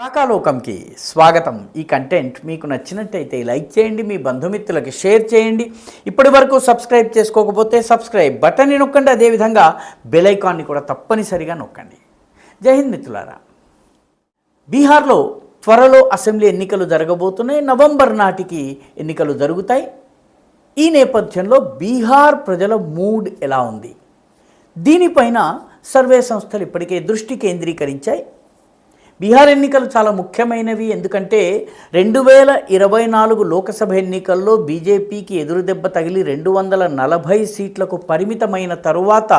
రాకాలోకంకి స్వాగతం. ఈ కంటెంట్ మీకు నచ్చినట్టయితే లైక్ చేయండి, మీ బంధుమిత్రులకి షేర్ చేయండి. ఇప్పటి వరకు సబ్స్క్రైబ్ చేసుకోకపోతే సబ్స్క్రైబ్ బటన్ని నొక్కండి, అదేవిధంగా బెల్ ఐకాన్ని కూడా తప్పనిసరిగా నొక్కండి. జై హింద్ మిత్రులారా. బీహార్లో త్వరలో అసెంబ్లీ ఎన్నికలు జరగబోతున్నాయి. నవంబర్ నాటికి ఎన్నికలు జరుగుతాయి. ఈ నేపథ్యంలో బీహార్ ప్రజల మూడ్ ఎలా ఉంది, దీనిపైన సర్వే సంస్థలు ఇప్పటికే దృష్టి కేంద్రీకరించాయి. బీహార్ ఎన్నికలు చాలా ముఖ్యమైనవి, ఎందుకంటే 2024 లోకసభ ఎన్నికల్లో బీజేపీకి ఎదురుదెబ్బ తగిలి 240 సీట్లకు పరిమితమైన తరువాత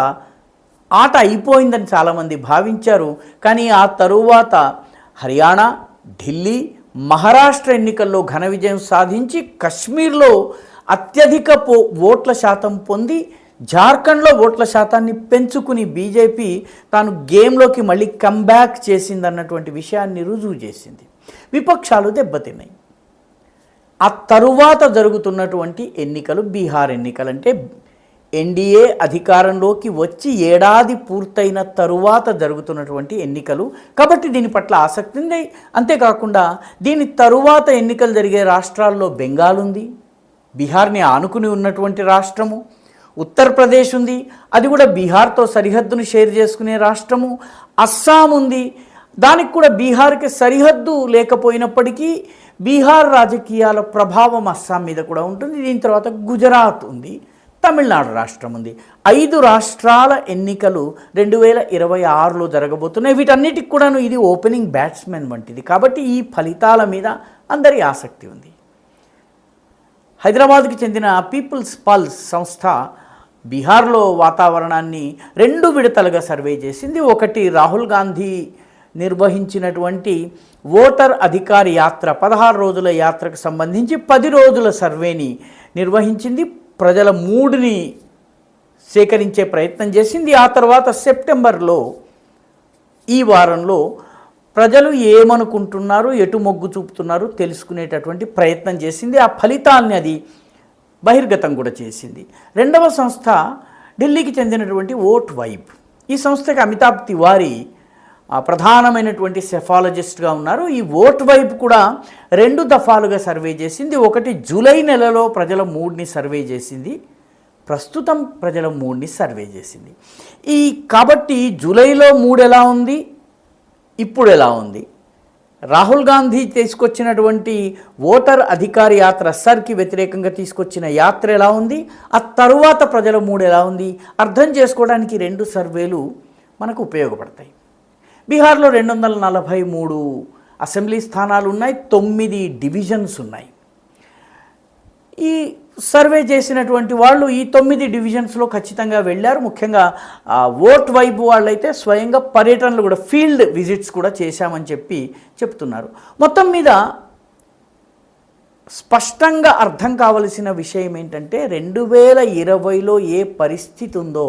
ఆట అయిపోయిందని చాలామంది భావించారు. కానీ ఆ తరువాత హర్యానా, ఢిల్లీ, మహారాష్ట్ర ఎన్నికల్లో ఘన విజయం సాధించి కశ్మీర్లో అత్యధిక ఓట్ల శాతం పొంది జార్ఖండ్లో ఓట్ల శాతాన్ని పెంచుకుని బీజేపీ తాను గేమ్లోకి మళ్ళీ కంబ్యాక్ చేసిందన్నటువంటి విషయాన్ని రుజువు చేసింది. విపక్షాలు దెబ్బతిన్నాయి. ఆ తరువాత జరుగుతున్నటువంటి ఎన్నికలు బీహార్ ఎన్నికలు అంటే ఎన్డీఏ అధికారంలోకి వచ్చి ఏడాది పూర్తయిన తరువాత జరుగుతున్నటువంటి ఎన్నికలు కాబట్టి దీని పట్ల ఆసక్తి ఉంది. అంతేకాకుండా దీని తరువాత ఎన్నికలు జరిగే రాష్ట్రాల్లో బెంగాల్ ఉంది, బీహార్ని ఆనుకుని ఉన్నటువంటి రాష్ట్రము, ఉత్తరప్రదేశ్ ఉంది, అది కూడా బీహార్తో సరిహద్దును షేర్ చేసుకునే రాష్ట్రము, అస్సాం ఉంది, దానికి కూడా బీహార్కి సరిహద్దు లేకపోయినప్పటికీ బీహార్ రాజకీయాల ప్రభావం అస్సాం మీద కూడా ఉంటుంది. దీని తర్వాత గుజరాత్ ఉంది, తమిళనాడు రాష్ట్రం ఉంది. 5 రాష్ట్రాల ఎన్నికలు 2026లో జరగబోతున్నాయి. వీటన్నిటికి కూడాను ఇది ఓపెనింగ్ బ్యాట్స్మెన్ వంటిది. కాబట్టి ఈ ఫలితాల మీద అందరి ఆసక్తి ఉంది. హైదరాబాద్కి చెందిన పీపుల్స్ పల్స్ సంస్థ బీహార్లో వాతావరణాన్ని 2 విడతలుగా సర్వే చేసింది. ఒకటి రాహుల్ గాంధీ నిర్వహించినటువంటి ఓటర్ అధికార్ యాత్ర 16 రోజుల యాత్రకు సంబంధించి 10 రోజుల సర్వేని నిర్వహించింది. ప్రజల మూడ్ని సేకరించే ప్రయత్నం చేసింది. ఆ తర్వాత సెప్టెంబర్లో ఈ వారంలో ప్రజలు ఏమనుకుంటున్నారు, ఎటు మొగ్గు చూపుతున్నారు తెలుసుకునేటటువంటి ప్రయత్నం చేసింది. ఆ ఫలితాన్ని అది బహిర్గతం కూడా చేసింది. రెండవ సంస్థ ఢిల్లీకి చెందినటువంటి ఓట్ వైబ్. ఈ సంస్థకి అమితాబ్ తివారీ ప్రధానమైనటువంటి సెఫాలజిస్ట్గా ఉన్నారు. ఈ ఓట్ వైబ్ కూడా 2 దఫాలుగా సర్వే చేసింది. ఒకటి జూలై నెలలో ప్రజల మూడ్ని సర్వే చేసింది, ప్రస్తుతం ప్రజల మూడ్ని సర్వే చేసింది. కాబట్టి జూలైలో మూడ్ ఎలా ఉంది, ఇప్పుడు ఎలా ఉంది, రాహుల్ గాంధీ తీసుకొచ్చినటువంటి ఓటర్ అధికార యాత్ర సర్కి వ్యతిరేకంగా తీసుకొచ్చిన యాత్ర ఎలా ఉంది, ఆ తరువాత ప్రజల మూడు ఎలా ఉంది అర్థం చేసుకోవడానికి 2 సర్వేలు మనకు ఉపయోగపడతాయి. బీహార్లో 243 అసెంబ్లీ స్థానాలు ఉన్నాయి, 9 డివిజన్స్ ఉన్నాయి. ఈ సర్వే చేసినటువంటి వాళ్ళు ఈ 9 డివిజన్స్లో ఖచ్చితంగా వెళ్ళారు. ముఖ్యంగా ఓట్ వైపు వాళ్ళైతే స్వయంగా పర్యటనలు కూడా, ఫీల్డ్ విజిట్స్ కూడా చేశామని చెప్తున్నారు. మొత్తం మీద స్పష్టంగా అర్థం కావలసిన విషయం ఏంటంటే 2020లో ఏ పరిస్థితి ఉందో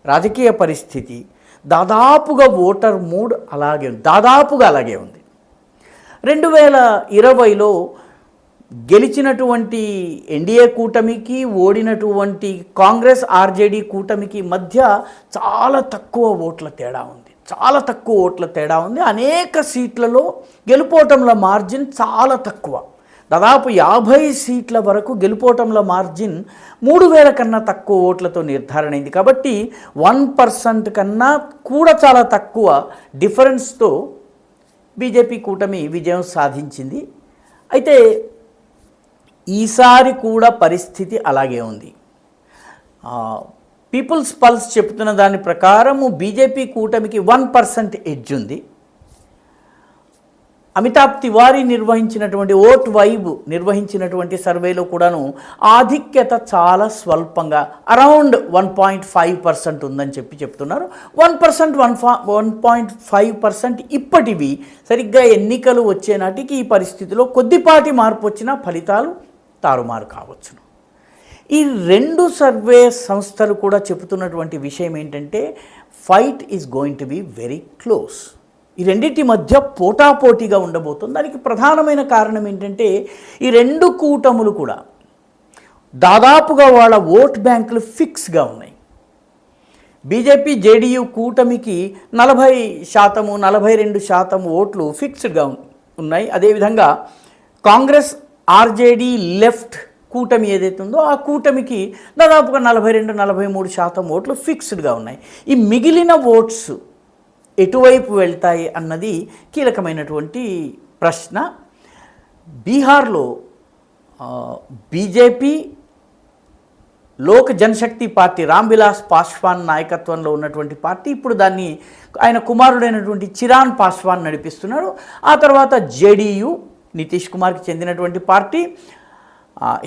రాజకీయ పరిస్థితి దాదాపుగా ఓటర్ మూడ్ అలాగే ఉంది. 2020లో గెలిచినటువంటి ఎన్డీఏ కూటమికి ఓడినటువంటి కాంగ్రెస్ ఆర్జేడీ కూటమికి మధ్య చాలా తక్కువ ఓట్ల తేడా ఉంది. అనేక సీట్లలో గెలుపోటంల మార్జిన్ చాలా తక్కువ, దాదాపు 50 సీట్ల వరకు గెలుపోటంల మార్జిన్ 3000 కన్నా తక్కువ ఓట్లతో నిర్ధారణ అయింది. కాబట్టి 1% కన్నా కూడా చాలా తక్కువ డిఫరెన్స్తో బీజేపీ కూటమి విజయం సాధించింది. అయితే ఈసారి కూడా పరిస్థితి అలాగే ఉంది. పీపుల్స్ పల్స్ చెప్తున్న దాని ప్రకారము బీజేపీ కూటమికి 1% ఎడ్జ్ ఉంది. అమితాబ్ తివారీ నిర్వహించినటువంటి ఓట్ వైబ్ నిర్వహించినటువంటి సర్వేలో కూడాను ఆధిక్యత చాలా స్వల్పంగా అరౌండ్ 1.5% ఉందని చెప్తున్నారు. 1%, 1.5% ఇప్పటివి. సరిగ్గా ఎన్నికలు వచ్చే నాటికి ఈ పరిస్థితిలో కొద్దిపాటి మార్పు వచ్చినా ఫలితాలు తారుమారు కావచ్చును. ఈ 2 సర్వే సంస్థలు కూడా చెబుతున్నటువంటి విషయం ఏంటంటే fight is going to be very close. ఈ రెండింటి మధ్య పోటాపోటీగా ఉండబోతుంది. దానికి ప్రధానమైన కారణం ఏంటంటే ఈ 2 కూటములు కూడా దాదాపుగా వాళ్ళ ఓట్ బ్యాంకులు ఫిక్స్గా ఉన్నాయి. బీజేపీ జేడీయూ కూటమికి 40%, 42% ఓట్లు ఫిక్స్డ్గా ఉన్నాయి. అదేవిధంగా కాంగ్రెస్, ఆర్జేడీ, లెఫ్ట్ కూటమి ఏదైతే ఉందో ఆ కూటమికి దాదాపుగా 42-43% ఓట్లు ఫిక్స్డ్గా ఉన్నాయి. ఈ మిగిలిన ఓట్స్ ఎటువైపు వెళ్తాయి అన్నది కీలకమైనటువంటి ప్రశ్న. బీహార్లో బీజేపీ, లోక్ జనశక్తి పార్టీ రామ్విలాస్ పాస్వాన్ నాయకత్వంలో ఉన్నటువంటి పార్టీ ఇప్పుడు దాన్ని ఆయన కుమారుడైనటువంటి చిరాన్ పాస్వాన్ నడిపిస్తున్నాడు. ఆ తర్వాత జేడీయూ నితీష్ కుమార్కి చెందినటువంటి పార్టీ,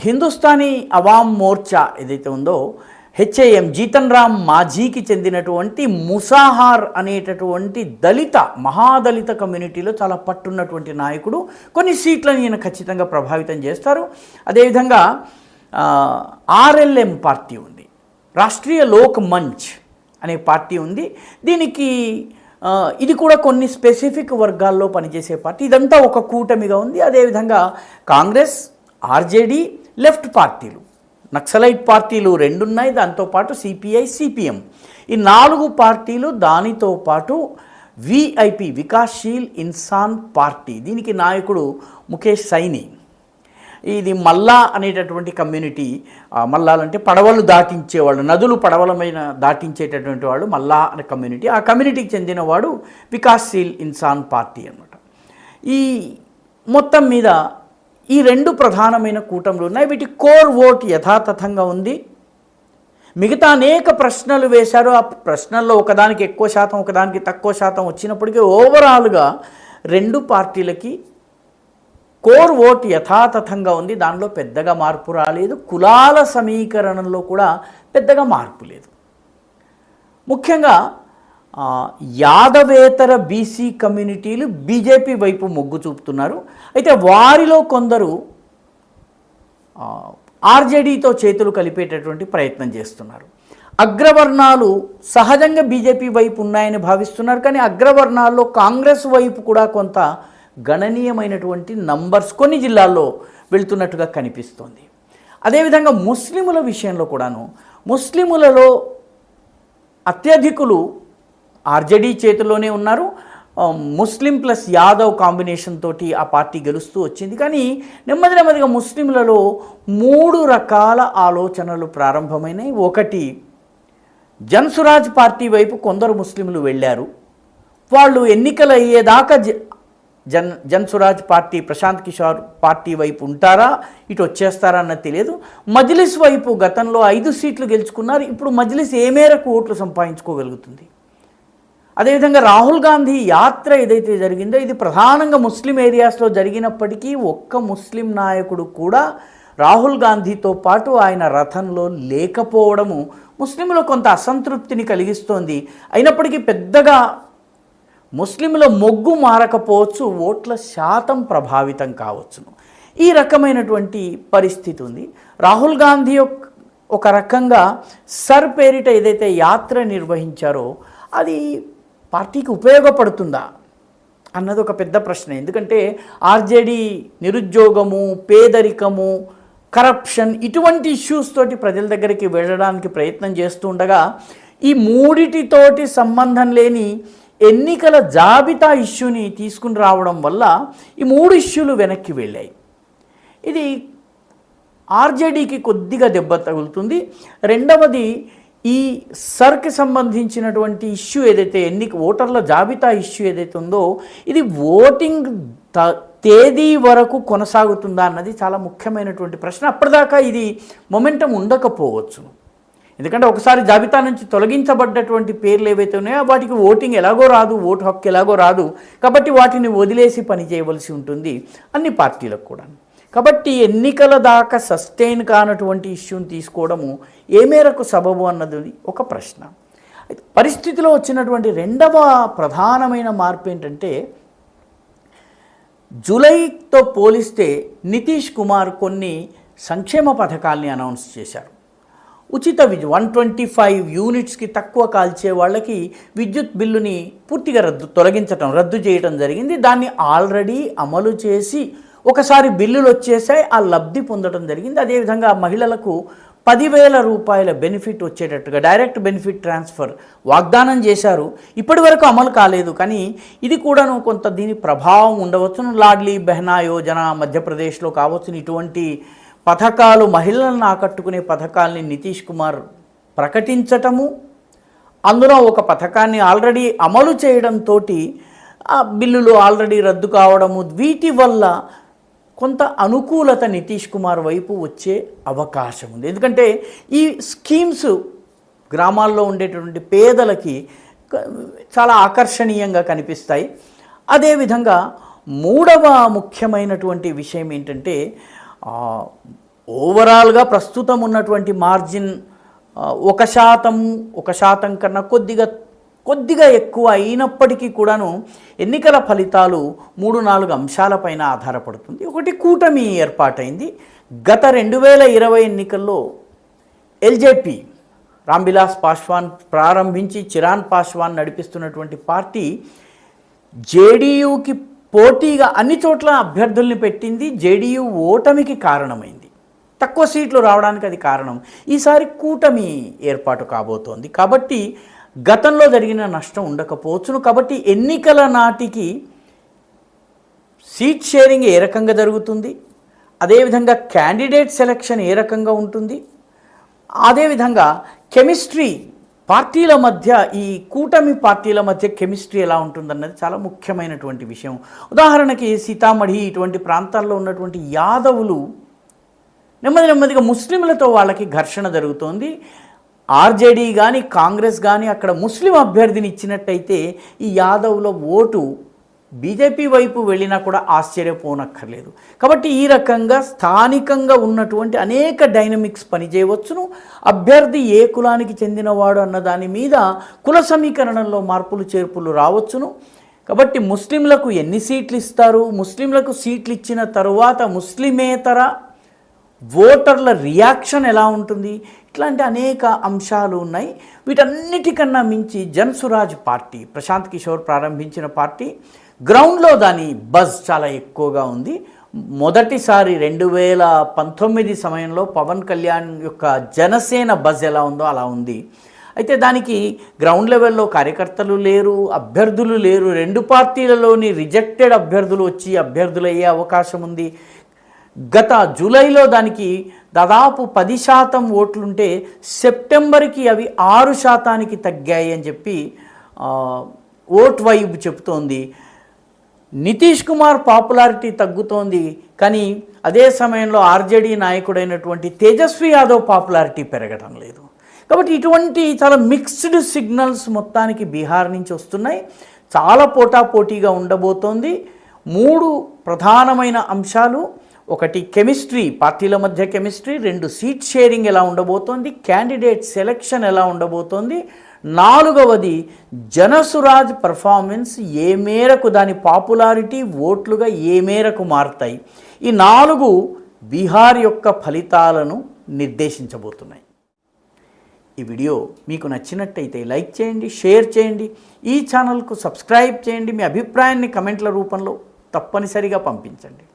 హిందుస్థానీ అవామ్ మోర్చా ఏదైతే ఉందో హెచ్ఏఎం జీతన్ రామ్ మాఝీకి చెందినటువంటి ముసాహార్ అనేటటువంటి మహాదళిత కమ్యూనిటీలో చాలా పట్టున్నటువంటి నాయకుడు. కొన్ని సీట్లను ఈయన ఖచ్చితంగా ప్రభావితం చేస్తారు. అదేవిధంగా ఆర్ఎల్ఎం పార్టీ ఉంది, రాష్ట్రీయ లోక్ మంచ్ అనే పార్టీ ఉంది. దీనికి ఇది కూడా కొన్ని స్పెసిఫిక్ వర్గాల్లో పనిచేసే పార్టీ. ఇదంతా ఒక కూటమిగా ఉంది. అదేవిధంగా కాంగ్రెస్, ఆర్జేడీ, లెఫ్ట్ పార్టీలు, నక్సలైట్ పార్టీలు 2 ఉన్నాయి. దాంతోపాటు సిపిఐ, సిపిఎం, ఈ 4 పార్టీలు, దానితో పాటు విఐపి వికాస్శీల్ ఇన్సాన్ పార్టీ, దీనికి నాయకుడు ముఖేష్ సైని. ఇది మల్లా అనేటటువంటి కమ్యూనిటీ. మల్లాలంటే పడవలు దాటించేవాళ్ళు, నదులు పడవలమైన దాటించేటటువంటి వాళ్ళు మల్లా అనే కమ్యూనిటీ. ఆ కమ్యూనిటీకి చెందినవాడు వికాస్శీల్ ఇన్సాన్ పార్టీ అన్నమాట. ఈ మొత్తం మీద ఈ 2 ప్రధానమైన కూటములు ఉన్నాయి. వీటి కోర్ ఓట్ యథాతథంగా ఉంది. మిగతా అనేక ప్రశ్నలు వేశారు. ఆ ప్రశ్నల్లో ఒకదానికి ఎక్కువ శాతం, ఒకదానికి తక్కువ శాతం వచ్చినప్పటికీ ఓవరాల్గా 2 పార్టీలకి కోర్ ఓట్ యథాతథంగా ఉంది. దానిలో పెద్దగా మార్పు రాలేదు. కులాల సమీకరణంలో కూడా పెద్దగా మార్పు లేదు. ముఖ్యంగా యాదవేతర బీసీ కమ్యూనిటీలు బీజేపీ వైపు మొగ్గు చూపుతున్నారు. అయితే వారిలో కొందరు ఆర్జేడీతో చేతులు కలిపేటటువంటి ప్రయత్నం చేస్తున్నారు. అగ్రవర్ణాలు సహజంగా బీజేపీ వైపు ఉన్నాయని భావిస్తున్నారు. కానీ అగ్రవర్ణాల్లో కాంగ్రెస్ వైపు కూడా కొంత గణనీయమైనటువంటి నంబర్స్ కొన్ని జిల్లాల్లో వెళ్తున్నట్టుగా కనిపిస్తోంది. అదేవిధంగా ముస్లిముల విషయంలో కూడాను ముస్లిములలో అత్యధికులు ఆర్జేడీ చేతిలోనే ఉన్నారు. ముస్లిం ప్లస్ యాదవ్ కాంబినేషన్ తోటి ఆ పార్టీ గెలుస్తూ వచ్చింది. కానీ నెమ్మదిగా ముస్లింలలో 3 రకాల ఆలోచనలు ప్రారంభమైనాయి. ఒకటి, జన్సురాజ్ పార్టీ వైపు కొందరు ముస్లింలు వెళ్ళారు. వాళ్ళు ఎన్నికలు అయ్యేదాకా జన్సురాజ్ పార్టీ, ప్రశాంత్ కిషోర్ పార్టీ వైపు ఉంటారా, ఇటు వచ్చేస్తారా అన్నది తెలియదు. మజ్లిస్ వైపు గతంలో 5 సీట్లు గెలుచుకున్నారు. ఇప్పుడు మజ్లిస్ ఏ మేరకు ఓట్లు సంపాదించుకోగలుగుతుంది? అదేవిధంగా రాహుల్ గాంధీ యాత్ర ఏదైతే జరిగిందో ఇది ప్రధానంగా ముస్లిం ఏరియాస్లో జరిగినప్పటికీ ఒక్క ముస్లిం నాయకుడు కూడా రాహుల్ గాంధీతో పాటు ఆయన రథంలో లేకపోవడము ముస్లింలో కొంత అసంతృప్తిని కలిగిస్తోంది. అయినప్పటికీ పెద్దగా ముస్లింల మొగ్గు మారకపోవచ్చు, ఓట్ల శాతం ప్రభావితం కావచ్చును. ఈ రకమైనటువంటి పరిస్థితి ఉంది. రాహుల్ గాంధీ ఒక రకంగా సర్ పేరిట ఏదైతే యాత్ర నిర్వహించారో అది పార్టీకి ఉపయోగపడుతుందా అన్నది ఒక పెద్ద ప్రశ్న. ఎందుకంటే ఆర్జేడీ నిరుద్యోగము, పేదరికము, కరప్షన్ ఇటువంటి ఇష్యూస్ తోటి ప్రజల దగ్గరికి వెళ్ళడానికి ప్రయత్నం చేస్తూ ఉండగా ఈ మూడిటితోటి సంబంధం లేని ఎన్నికల జాబితా ఇష్యూని తీసుకుని రావడం వల్ల ఈ 3 ఇష్యూలు వెనక్కి వెళ్ళాయి. ఇది ఆర్జేడీకి కొద్దిగా దెబ్బ తగులుతుంది. రెండవది, ఈ సర్కి సంబంధించినటువంటి ఇష్యూ ఏదైతే ఓటర్ల జాబితా ఇష్యూ ఏదైతే ఉందో ఇది ఓటింగ్ తేదీ వరకు కొనసాగుతుందా అన్నది చాలా ముఖ్యమైనటువంటి ప్రశ్న. అప్పటిదాకా ఇది మొమెంటం ఉండకపోవచ్చు. ఎందుకంటే ఒకసారి జాబితా నుంచి తొలగించబడ్డటువంటి పేర్లు ఏవైతే ఉన్నాయో వాటికి ఓటింగ్ ఎలాగో రాదు, ఓటు హక్కు ఎలాగో రాదు. కాబట్టి వాటిని వదిలేసి పని చేయవలసి ఉంటుంది అన్ని పార్టీలకు కూడా. కాబట్టి ఎన్నికల దాకా సస్టైన్ కానటువంటి ఇష్యూని తీసుకోవడము ఏ మేరకు సబబు అన్నది ఒక ప్రశ్న. పరిస్థితిలో వచ్చినటువంటి రెండవ ప్రధానమైన మార్పు ఏంటంటే జూలైతో పోలిస్తే నితీష్ కుమార్ కొన్ని సంక్షేమ పథకాల్ని అనౌన్స్ చేశారు. ఉచిత 125 యూనిట్స్కి తక్కువ కాల్చే వాళ్ళకి విద్యుత్ బిల్లుని పూర్తిగా రద్దు చేయడం జరిగింది. దాన్ని ఆల్రెడీ అమలు చేసి ఒకసారి బిల్లులు వచ్చేసాయి, ఆ లబ్ధి పొందడం జరిగింది. అదేవిధంగా మహిళలకు 10,000 రూపాయల బెనిఫిట్ వచ్చేటట్టుగా డైరెక్ట్ బెనిఫిట్ ట్రాన్స్ఫర్ వాగ్దానం చేశారు. ఇప్పటి వరకు అమలు కాలేదు, కానీ ఇది కూడాను కొంత దీని ప్రభావం ఉండవచ్చును. లాడ్లీ బెహనా యోజన మధ్యప్రదేశ్లో కావచ్చును. ఇటువంటి పథకాలు, మహిళలను ఆకట్టుకునే పథకాల్ని నితీష్ కుమార్ ప్రకటించటము, అందులో ఒక పథకాన్ని ఆల్రెడీ అమలు చేయడంతో ఆ బిల్లులు ఆల్రెడీ రద్దు కావడము, వీటి వల్ల కొంత అనుకూలత నితీష్ కుమార్ వైపు వచ్చే అవకాశం ఉంది. ఎందుకంటే ఈ స్కీమ్స్ గ్రామాల్లో ఉండేటువంటి పేదలకి చాలా ఆకర్షణీయంగా కనిపిస్తాయి. అదేవిధంగా మూడవ ముఖ్యమైనటువంటి విషయం ఏంటంటే, ఓవరాల్గా ప్రస్తుతం ఉన్నటువంటి మార్జిన్ 1% కన్నా కొద్దిగా ఎక్కువ అయినప్పటికీ కూడాను ఎన్నికల ఫలితాలు 3-4 అంశాలపైన ఆధారపడుతుంది. ఒకటి, కూటమి ఏర్పాటైంది. గత 2020 ఎన్నికల్లో ఎల్జేపీ రామ్విలాస్ పాస్వాన్ ప్రారంభించి చిరాన్ పాస్వాన్ నడిపిస్తున్నటువంటి పార్టీ జేడీయూకి పోటీగా అన్ని చోట్ల అభ్యర్థుల్ని పెట్టింది. జేడీయూ ఓటమికి కారణమైంది, తక్కువ సీట్లు రావడానికి అది కారణం. ఈసారి కూటమి ఏర్పాటు కాబోతోంది కాబట్టి గతంలో జరిగిన నష్టం ఉండకపోవచ్చును. కాబట్టి ఎన్నికల నాటికి సీట్ షేరింగ్ ఏ రకంగా జరుగుతుంది, అదేవిధంగా క్యాండిడేట్ సెలక్షన్ ఏ రకంగా ఉంటుంది, అదేవిధంగా కెమిస్ట్రీ పార్టీల మధ్య, ఈ కూటమి పార్టీల మధ్య కెమిస్ట్రీ ఎలా ఉంటుందన్నది చాలా ముఖ్యమైనటువంటి విషయం. ఉదాహరణకి సీతామఢి ఇటువంటి ప్రాంతాల్లో ఉన్నటువంటి యాదవులు నెమ్మదిగా ముస్లింలతో వాళ్ళకి ఘర్షణ జరుగుతోంది. ఆర్జేడీ కానీ కాంగ్రెస్ కానీ అక్కడ ముస్లిం అభ్యర్థిని ఇచ్చినట్టయితే ఈ యాదవుల ఓటు బీజేపీ వైపు వెళ్ళినా కూడా ఆశ్చర్యపోనక్కర్లేదు. కాబట్టి ఈ రకంగా స్థానికంగా ఉన్నటువంటి అనేక డైనమిక్స్ పనిచేయవచ్చును. అభ్యర్థి ఏ కులానికి చెందినవాడు అన్న దాని మీద కుల సమీకరణంలో మార్పులు చేర్పులు రావచ్చును. కాబట్టి ముస్లింలకు ఎన్ని సీట్లు ఇస్తారు, ముస్లింలకు సీట్లు ఇచ్చిన తరువాత ముస్లిమేతర ఓటర్ల రియాక్షన్ ఎలా ఉంటుంది, ఇట్లాంటి అనేక అంశాలు ఉన్నాయి. వీటన్నిటికన్నా మించి జన్సురాజ్ పార్టీ, ప్రశాంత్ కిషోర్ ప్రారంభించిన పార్టీ, గ్రౌండ్లో దాని బజ్ చాలా ఎక్కువగా ఉంది. మొదటిసారి 2019 సమయంలో పవన్ కళ్యాణ్ యొక్క జనసేన బజ్ ఎలా ఉందో అలా ఉంది. అయితే దానికి గ్రౌండ్ లెవెల్లో కార్యకర్తలు లేరు, అభ్యర్థులు లేరు. రెండు పార్టీలలోని రిజెక్టెడ్ అభ్యర్థులు వచ్చి అభ్యర్థులయ్యే అవకాశం ఉంది. గత జూలైలో దానికి దాదాపు 10% ఓట్లుంటే సెప్టెంబర్కి అవి 6% తగ్గాయి అని చెప్పి ఓట్ వైబ్ చెప్తోంది. నితీష్ కుమార్ పాపులారిటీ తగ్గుతోంది, కానీ అదే సమయంలో ఆర్జేడీ నాయకుడైనటువంటి తేజస్వి యాదవ్ పాపులారిటీ పెరగడం లేదు. కాబట్టి ఇటువంటి చాలా మిక్స్డ్ సిగ్నల్స్ మొత్తానికి బీహార్ నుంచి వస్తున్నాయి. చాలా పోటాపోటీగా ఉండబోతోంది. 3 ప్రధానమైన అంశాలు: ఒకటి కెమిస్ట్రీ, పార్టీల మధ్య కెమిస్ట్రీ; 2 సీట్ షేరింగ్ ఎలా ఉండబోతోంది, క్యాండిడేట్ సెలక్షన్ ఎలా ఉండబోతోంది; 4వది జనసురాజ్ పర్ఫార్మెన్స్ ఏ మేరకు, దాని పాపులారిటీ ఓట్లుగా ఏ మేరకు మారుతాయి. ఈ 4 బీహార్ యొక్క ఫలితాలను నిర్దేశించబోతున్నాయి. ఈ వీడియో మీకు నచ్చినట్టయితే లైక్ చేయండి, షేర్ చేయండి, ఈ ఛానల్కు సబ్స్క్రైబ్ చేయండి. మీ అభిప్రాయాన్ని కమెంట్ల రూపంలో తప్పనిసరిగా పంపించండి.